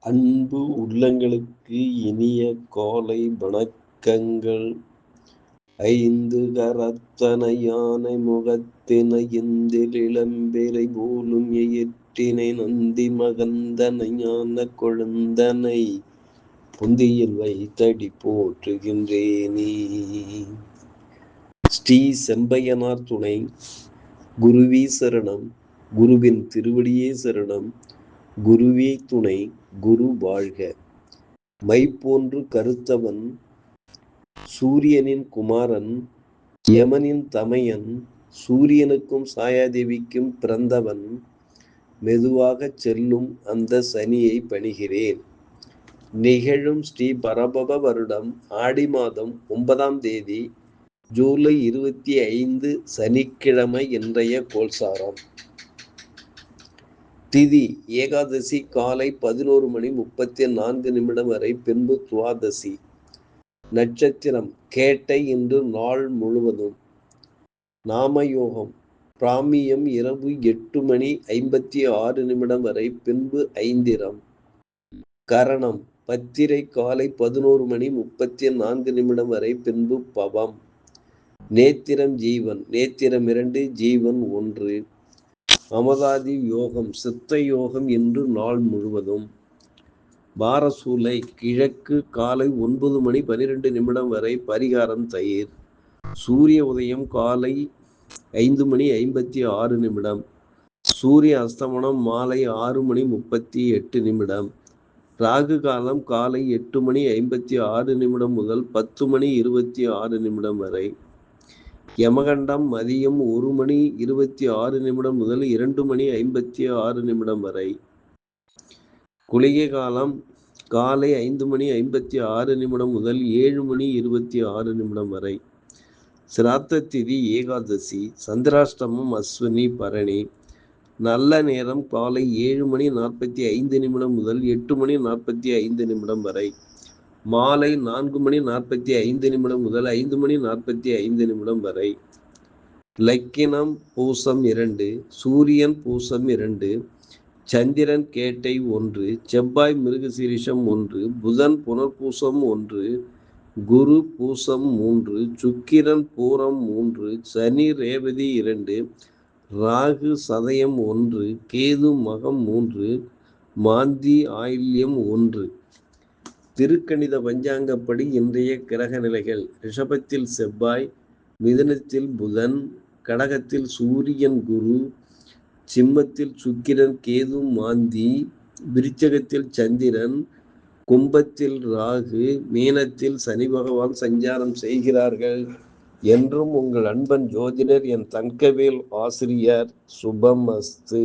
அன்பு உள்ளங்களுக்கு இனிய காலை வணக்கங்கள். ஐந்து கரத்தனை யானை முகத்தினை இந்தில் இளம்பிறை போலும் எயிற்றினை நந்தி மகந்தனை ஞான கொழுந்தனை புந்தியில் வைத்தடி போற்றுகின்றேனே. ஸ்ரீ செம்பையனார் துணை. குருவே சரணம். குருவின் திருவடியே சரணம். குருவே துணை. குரு வாழ்க. மை போன்று கருத்தவன், சூரியனின் குமாரன், யமனின் தமையன், சூரியனுக்கும் சாயாதேவிக்கும் பிறந்தவன், மெதுவாகச் செல்லும் அந்த சனியை பணிகிறேன். நிகழும் ஸ்ரீ பரபவ வருடம் ஆடி மாதம் 9ஆம் தேதி ஜூலை 25 சனிக்கிழமை. இன்றைய கோல்சாரம். திதி ஏகாதசி காலை 11:34 வரை, பின்பு துவாதசி. நட்சத்திரம் கேட்டை. இன்று நாள் முழுவதும். நாமயோகம் பிராமியம் இரவு 8:56 வரை, பின்பு ஐந்திரம். கரணம் பத்திரை காலை 11:34 வரை, பின்பு பவம். நேத்திரம் ஜீவன். நேத்திரம் 2, ஜீவன் 1. அமதாதி யோகம் சித்த யோகம். இன்று நாள் முழுவதும். பாரசூலை கிழக்கு காலை 9:12 வரை, பரிகாரம் தயிர். சூரிய உதயம் காலை 5:56. சூரிய அஸ்தமனம் மாலை 6:38. ராகு காலம் காலை 8:56 முதல் 10:26 வரை. யமகண்டம் மதியம் 1:26 முதல் 2:56 வரை. குளிகை காலம் காலை 5:56 முதல் 7:26 வரை. சிராத்த திதி ஏகாதசி. சந்திராஷ்டமம் அஸ்வினி பரணி. நல்ல நேரம் காலை 7:45 முதல் 8:45 வரை. மாலை 4:45 முதல் 5:45 வரை. லக்கினம் பூசம் 2. சூரியன் பூசம் 2. சந்திரன் கேட்டை 1. செவ்வாய் மிருகசீரிஷம் 1. புதன் புனர்பூசம் 1. குரு பூசம் 3. சுக்கிரன் பூரம் 3. சனி ரேவதி 2. ராகு சதயம் 1. கேது மகம் 3. மாந்தி ஆயில்யம் 1. திருக்கணித பஞ்சாங்கப்படி இன்றைய கிரக நிலைகள்: ரிஷபத்தில் செவ்வாய், மிதுனத்தில் புதன், கடகத்தில் சூரியன் குரு, சிம்மத்தில் சுக்கிரன் கேது மாந்தி, விருச்சகத்தில் சந்திரன், கும்பத்தில் ராகு, மீனத்தில் சனி பகவான் சஞ்சாரம் செய்கிறார்கள். என்றும் உங்கள் அன்பன் ஜோதிடர் என் தங்கவேல் ஆசிரியர். சுபம் அஸ்து.